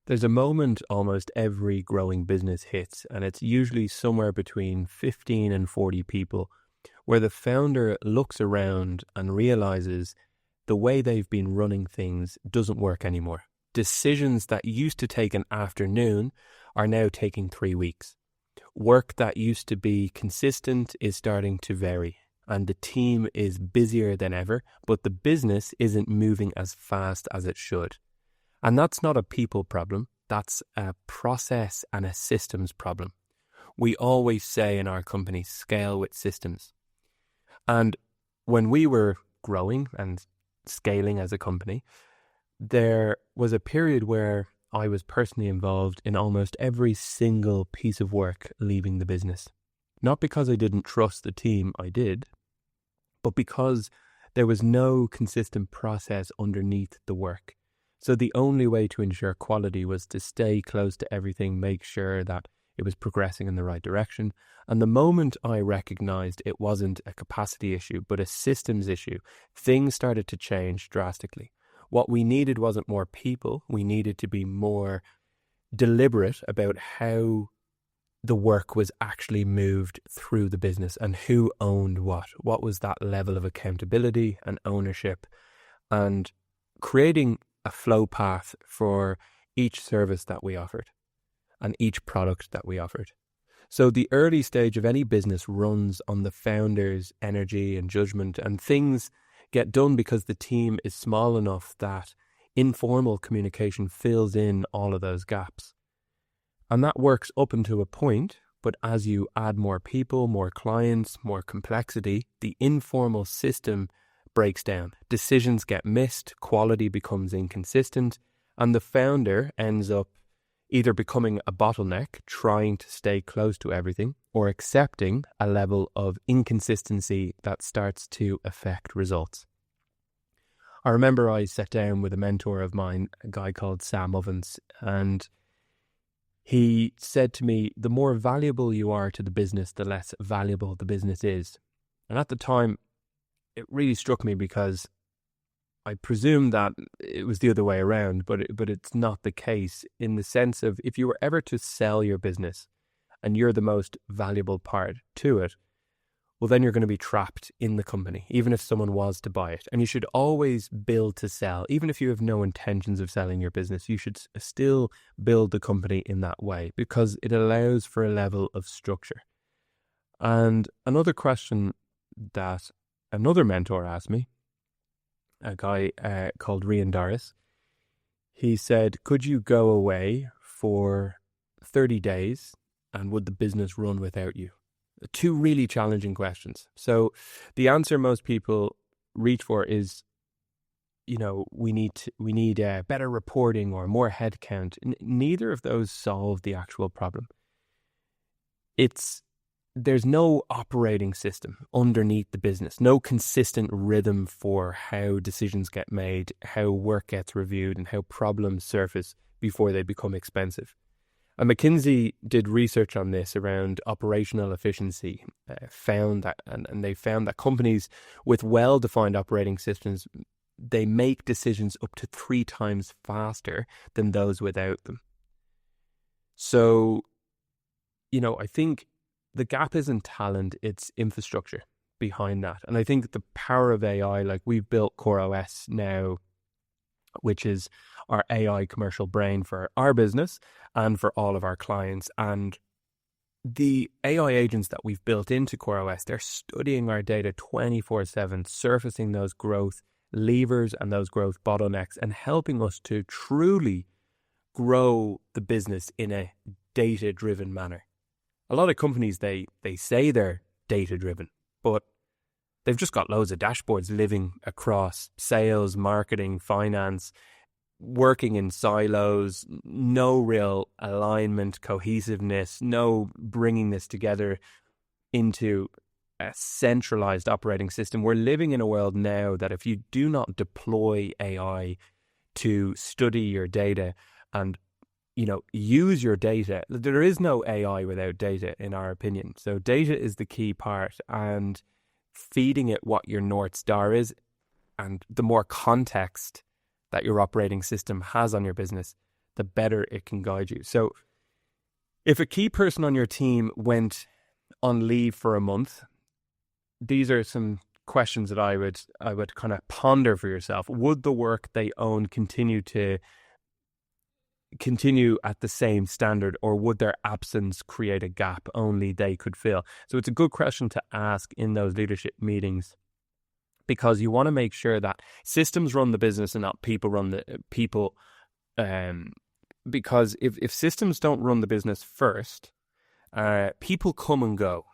There's a moment almost every growing business hits, and it's usually somewhere between 15 and 40 people, where the founder looks around and realizes the way they've been running things doesn't work anymore. Decisions that used to take an afternoon are now taking 3 weeks. Work that used to be consistent is starting to vary, and the team is busier than ever, but the business isn't moving as fast as it should. And that's not a people problem, that's a process and a systems problem. We always say in our company, scale with systems. And when we were growing and scaling as a company, there was a period where I was personally involved in almost every single piece of work leaving the business. Not because I didn't trust the team, I did, but because there was no consistent process underneath the work. So the only way to ensure quality was to stay close to everything, make sure that it was progressing in the right direction. And the moment I recognized it wasn't a capacity issue, but a systems issue, things started to change drastically. What we needed wasn't more people. We needed to be more deliberate about how the work was actually moved through the business and who owned what. What was that level of accountability and ownership, and creating a flow path for each service that we offered and each product that we offered. So the early stage of any business runs on the founder's energy and judgment, and things get done because the team is small enough that informal communication fills in all of those gaps. And that works up until a point, but as you add more people, more clients, more complexity, the informal system breaks down. Decisions get missed, quality becomes inconsistent, and the founder ends up either becoming a bottleneck, trying to stay close to everything, or accepting a level of inconsistency that starts to affect results. I remember I sat down with a mentor of mine, a guy called Sam Ovens, and he said to me, the more valuable you are to the business, the less valuable the business is. And at the time, it really struck me because I presume that it was the other way around, but it's not the case, in the sense of, if you were ever to sell your business and you're the most valuable part to it, well, then you're going to be trapped in the company, even if someone was to buy it. And you should always build to sell. Even if you have no intentions of selling your business, you should still build the company in that way, because it allows for a level of structure. And another question that another mentor asked me, a guy called Rian Doris, he said, could you go away for 30 days and would the business run without you? Two really challenging questions. So the answer most people reach for is, we need better reporting or more headcount. Neither of those solve the actual problem. There's no operating system underneath the business, no consistent rhythm for how decisions get made, how work gets reviewed, and how problems surface before they become expensive. And McKinsey did research on this around operational efficiency, found that companies with well-defined operating systems, they make decisions up to 3 times faster than those without them. So, I think the gap isn't talent, it's infrastructure behind that. And I think the power of AI, like we've built CoreOS now, which is our AI commercial brain for our business and for all of our clients. And the AI agents that we've built into CoreOS, they're studying our data 24/7, surfacing those growth levers and those growth bottlenecks, and helping us to truly grow the business in a data-driven manner. A lot of companies, they say they're data-driven, but they've just got loads of dashboards living across sales, marketing, finance, working in silos, no real alignment, cohesiveness, no bringing this together into a centralized operating system. We're living in a world now that if you do not deploy AI to study your data and use your data, there is no AI without data, in our opinion. So data is the key part, and feeding it what your North Star is, and the more context that your operating system has on your business, the better it can guide you. So if a key person on your team went on leave for a month, these are some questions that I would kind of ponder for yourself. Would the work they own continue at the same standard, or would their absence create a gap only they could fill? So it's a good question to ask in those leadership meetings, because you want to make sure that systems run the business and not people run the people. Because if systems don't run the business first, people come and go.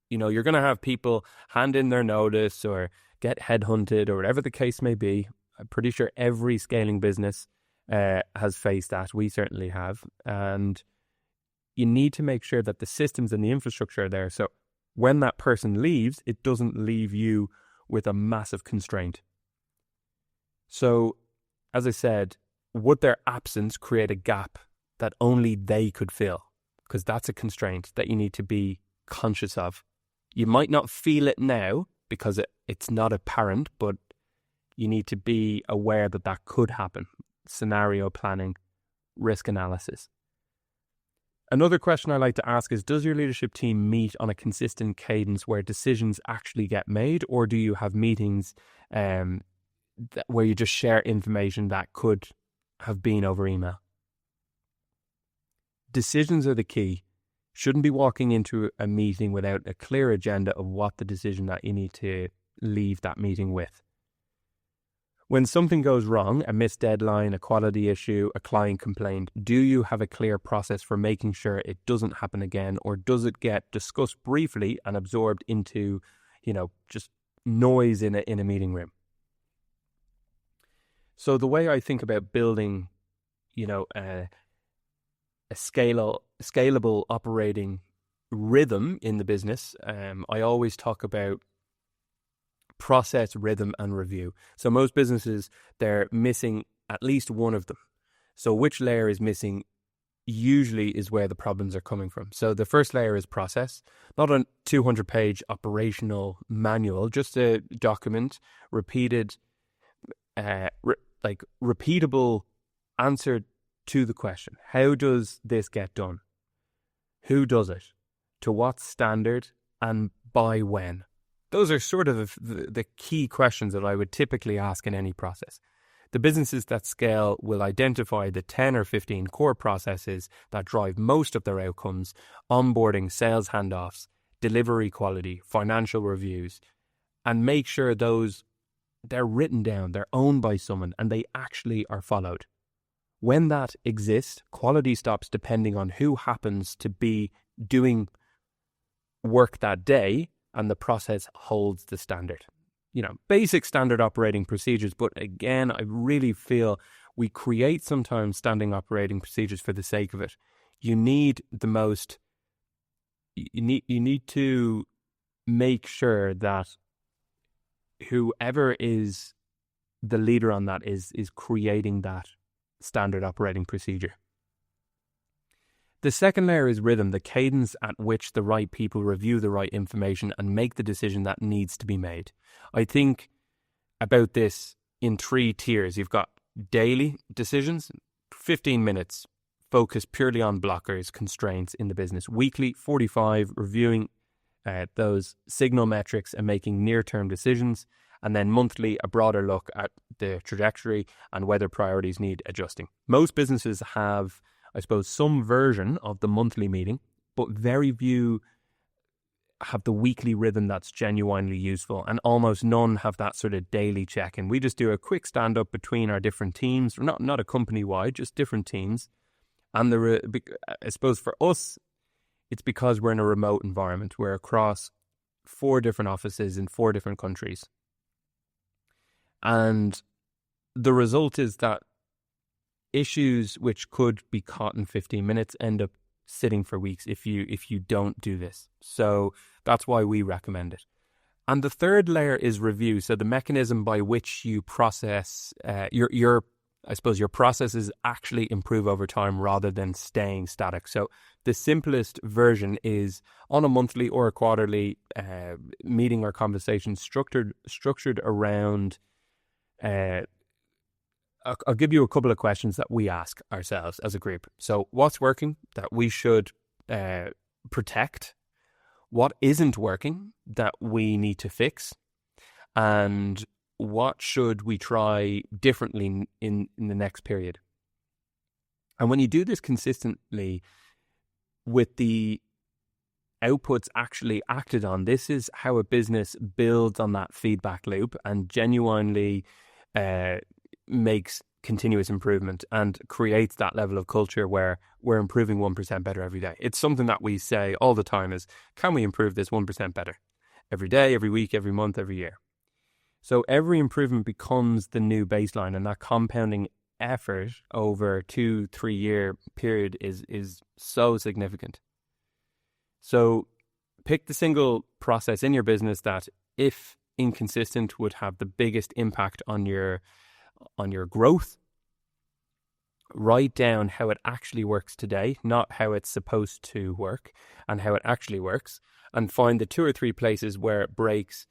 You're going to have people hand in their notice or get headhunted or whatever the case may be. I'm pretty sure every scaling business has faced that. We certainly have. And you need to make sure that the systems and the infrastructure are there. So when that person leaves, it doesn't leave you with a massive constraint. So, as I said, would their absence create a gap that only they could fill? Because that's a constraint that you need to be conscious of. You might not feel it now because it's not apparent, but you need to be aware that could happen. Scenario planning, risk analysis. Another question I like to ask is, does your leadership team meet on a consistent cadence where decisions actually get made, or do you have meetings where you just share information that could have been over email? Decisions are the key. Shouldn't be walking into a meeting without a clear agenda of what the decision that you need to leave that meeting with. When something goes wrong, a missed deadline, a quality issue, a client complaint, do you have a clear process for making sure it doesn't happen again, or does it get discussed briefly and absorbed into, just noise in a meeting room? So the way I think about building, a scalable operating rhythm in the business, I always talk about process, rhythm, and review. So most businesses, they're missing at least one of them. So which layer is missing usually is where the problems are coming from. So the first layer is process, not a 200-page operational manual, just a document, repeated, repeatable answer to the question. How does this get done? Who does it? To what standard? And by when? Those are sort of the key questions that I would typically ask in any process. The businesses that scale will identify the 10 or 15 core processes that drive most of their outcomes: onboarding, sales handoffs, delivery quality, financial reviews, and make sure they're written down, they're owned by someone, and they actually are followed. When that exists, quality stops depending on who happens to be doing work that day, and the process holds the standard. Basic standard operating procedures. But again, I really feel we create sometimes standing operating procedures for the sake of it. You need to make sure that whoever is the leader on that is creating that standard operating procedure. The second layer is rhythm, the cadence at which the right people review the right information and make the decision that needs to be made. I think about this in 3 tiers. You've got daily decisions, 15 minutes, focus purely on blockers, constraints in the business. Weekly, 45, reviewing those signal metrics and making near-term decisions. And then monthly, a broader look at the trajectory and whether priorities need adjusting. Most businesses have, I suppose, some version of the monthly meeting, but very few have the weekly rhythm that's genuinely useful, and almost none have that sort of daily check-in. We just do a quick stand-up between our different teams, not a company-wide, just different teams. And I suppose for us, it's because we're in a remote environment. We're across 4 different offices in 4 different countries. And the result is that issues which could be caught in 15 minutes end up sitting for weeks if you don't do this. So that's why we recommend it. And the third layer is review. So the mechanism by which you process your processes actually improve over time rather than staying static. So the simplest version is on a monthly or a quarterly meeting or conversation structured around I'll give you a couple of questions that we ask ourselves as a group. So what's working that we should protect? What isn't working that we need to fix? And what should we try differently in the next period? And when you do this consistently with the outputs actually acted on, this is how a business builds on that feedback loop and genuinely makes continuous improvement and creates that level of culture where we're improving 1% better every day. It's something that we say all the time is, can we improve this 1% better every day, every week, every month, every year? So every improvement becomes the new baseline, and that compounding effort over 2-3 year period is so significant. So pick the single process in your business that, if inconsistent, would have the biggest impact on your growth. Write down how it actually works today, not how it's supposed to work, and how it actually works, and find the 2 or 3 places where it breaks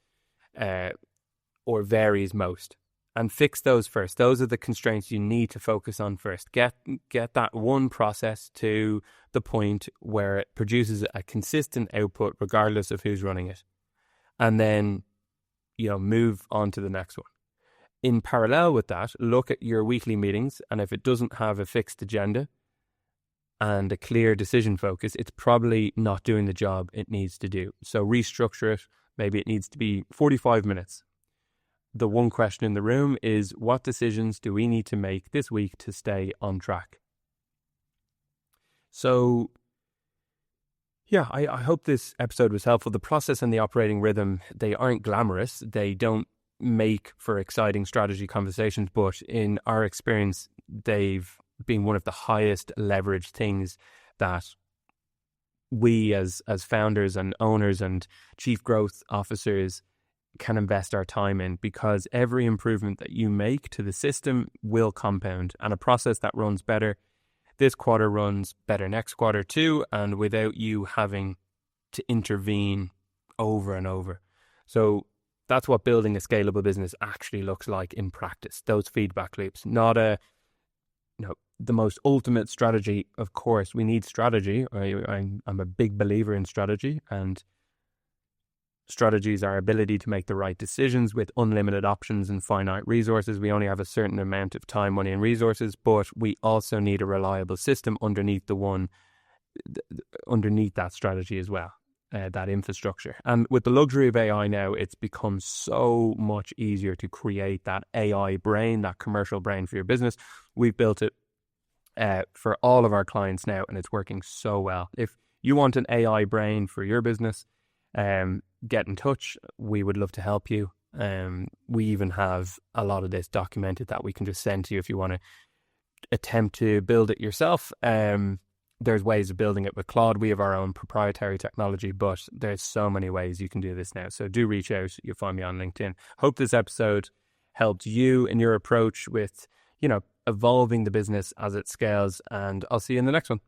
or varies most, and fix those first. Those are the constraints you need to focus on first. Get that one process to the point where it produces a consistent output regardless of who's running it, and then move on to the next one. In parallel with that, look at your weekly meetings, and if it doesn't have a fixed agenda and a clear decision focus, it's probably not doing the job it needs to do. So restructure it. Maybe it needs to be 45 minutes. The one question in the room is, what decisions do we need to make this week to stay on track? So, yeah, I hope this episode was helpful. The process and the operating rhythm, they aren't glamorous. They don't make for exciting strategy conversations, but in our experience, they've been one of the highest leverage things that we as founders and owners and chief growth officers can invest our time in, because every improvement that you make to the system will compound, and a process that runs better this quarter runs better next quarter too, and without you having to intervene over and over. So that's what building a scalable business actually looks like in practice. Those feedback loops, not the most ultimate strategy. Of course, we need strategy. I'm a big believer in strategy, and strategy is our ability to make the right decisions with unlimited options and finite resources. We only have a certain amount of time, money, and resources, but we also need a reliable system underneath that strategy as well, that infrastructure. And with the luxury of AI now, it's become so much easier to create that AI brain, that commercial brain for your business. We've built it for all of our clients now, and it's working so well. If you want an AI brain for your business, get in touch. We would love to help you. We even have a lot of this documented that we can just send to you if you want to attempt to build it yourself. There's ways of building it with Claude. We have our own proprietary technology, but there's so many ways you can do this now. So do reach out. You'll find me on LinkedIn. Hope this episode helped you in your approach with, evolving the business as it scales, and I'll see you in the next one.